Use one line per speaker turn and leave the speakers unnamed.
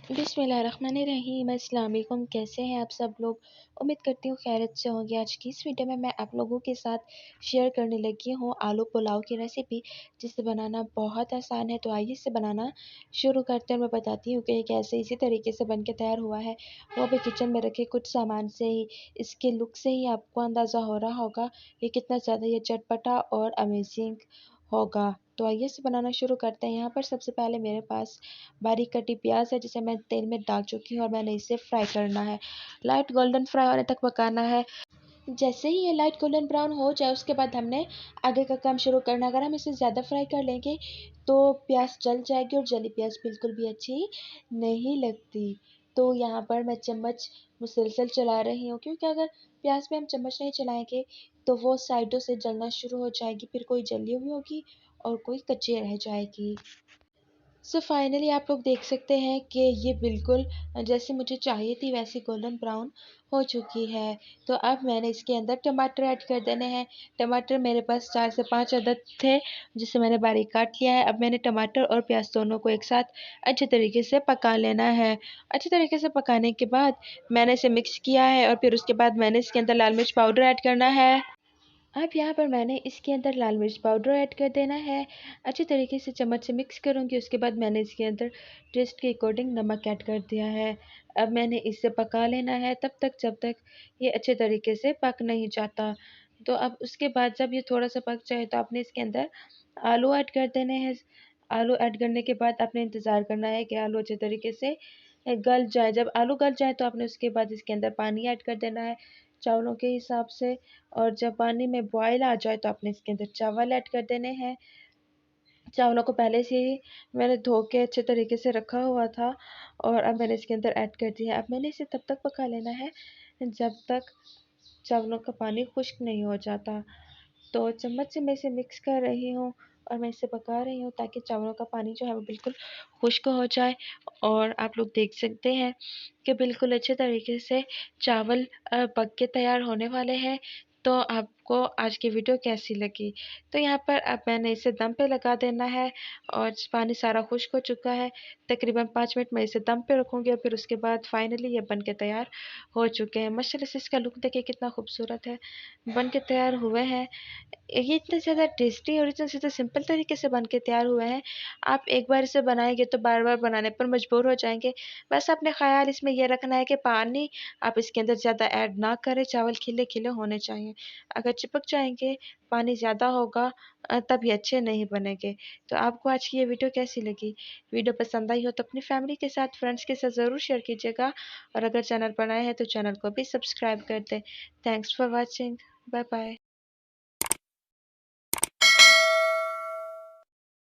बिस्मिल्लाहिर्रहमानिर्रहीम। अस्सलाम वालेकुम। कैसे हैं आप सब लोग? उम्मीद करती हूँ खैरियत से होंगे। आज की इस वीडियो में मैं आप लोगों के साथ शेयर करने लगी हूँ आलू पुलाव की रेसिपी, जिसे बनाना बहुत आसान है। तो आइए इसे बनाना शुरू करते हैं। मैं बताती हूँ कि ये कैसे इसी तरीके से बन के तैयार हुआ है, वो भी किचन में रखे कुछ सामान से ही। इसके लुक से ही आपको अंदाज़ा हो रहा होगा कि कितना ज़्यादा ये चटपटा और अमेजिंग होगा। तो आइए इसे बनाना शुरू करते हैं। यहाँ पर सबसे पहले मेरे पास बारीक कटी प्याज है, जिसे मैं तेल में डाल चुकी हूँ और मैंने इसे फ्राई करना है। लाइट गोल्डन फ्राई होने तक पकाना है। जैसे ही ये लाइट गोल्डन ब्राउन हो जाए, उसके बाद हमने आगे का काम शुरू करना है। अगर हम इसे ज़्यादा फ्राई कर लेंगे तो प्याज जल जाएगी और जली प्याज बिल्कुल भी अच्छी नहीं लगती। तो यहाँ पर मैं चम्मच मुसलसल चला रही हूँ, क्योंकि अगर प्याज में हम चम्मच नहीं चलाएंगे तो वो साइडों से जलना शुरू हो जाएगी। फिर कोई जली हुई होगी और कोई कच्ची रह जाएगी। सो फाइनली आप लोग देख सकते हैं कि ये बिल्कुल जैसे मुझे चाहिए थी वैसी गोल्डन ब्राउन हो चुकी है। तो अब मैंने इसके अंदर टमाटर ऐड कर देने हैं। टमाटर मेरे पास 4 से 5 अदद थे, जिसे मैंने बारीक काट लिया है। अब मैंने टमाटर और प्याज दोनों को एक साथ अच्छे तरीके से पका लेना है। अच्छे तरीके से पकाने के बाद मैंने इसे मिक्स किया है और फिर उसके बाद मैंने इसके अंदर लाल मिर्च पाउडर ऐड करना है। अब यहाँ पर मैंने इसके अंदर लाल मिर्च पाउडर ऐड कर देना है। अच्छी तरीके से चम्मच से मिक्स करूँगी। उसके बाद मैंने इसके अंदर टेस्ट के अकॉर्डिंग नमक ऐड कर दिया है। अब मैंने इसे पका लेना है तब तक जब तक ये अच्छे तरीके से पक नहीं जाता। तो अब उसके बाद जब ये थोड़ा सा पक जाए तो आपने इसके अंदर आलू ऐड कर देने हैं। आलू ऐड करने के बाद आपने इंतज़ार करना है कि आलू अच्छे तरीके से गल जाए। जब आलू गल जाए तो आपने उसके बाद इसके अंदर पानी ऐड कर देना है चावलों के हिसाब से। और जब पानी में बॉयल आ जाए तो आपने इसके अंदर चावल ऐड कर देने हैं। चावलों को पहले से ही मैंने धो के अच्छे तरीके से रखा हुआ था और अब मैंने इसके अंदर ऐड कर दिया है। अब मैंने इसे तब तक पका लेना है जब तक चावलों का पानी खुश्क नहीं हो जाता। तो चम्मच से मैं इसे मिक्स कर रही हूँ और मैं इसे पका रही हूँ ताकि चावलों का पानी जो है वो बिल्कुल खुश्क हो जाए। और आप लोग देख सकते हैं कि बिल्कुल अच्छे तरीके से चावल पक के तैयार होने वाले हैं। तो आपको आज की वीडियो कैसी लगी? तो यहाँ पर अब मैंने इसे दम पे लगा देना है और पानी सारा खुश्क हो चुका है। तकरीबन 5 मिनट मैं इसे दम पे रखूँगी और फिर उसके बाद फाइनली ये बन के तैयार हो चुके हैं। माशाल्लाह से इसका लुक देखिए कितना खूबसूरत है, बन के तैयार हुए हैं। ये इतने ज़्यादा टेस्टी और इतने ज़्यादा सिंपल तरीके से बन के तैयार हुए हैं। आप एक बार इसे बनाएँगे तो बार-बार बनाने पर मजबूर हो जाएँगे। बस अपने ख़्याल इसमें ये रखना है कि पानी आप इसके अंदर ज़्यादा ऐड ना करें, चावल खिले-खिले होने चाहिए। अगर चिपक जाएँगे, पानी ज़्यादा होगा तब ये अच्छे नहीं बनेंगे। तो आपको आज की ये वीडियो कैसी लगी? वीडियो पसंद आई हो तो अपनी फैमिली के साथ, फ्रेंड्स के साथ ज़रूर शेयर कीजिएगा और अगर चैनल पर नए हैं तो चैनल को भी सब्सक्राइब कर दें। Thanks for watching. Bye bye.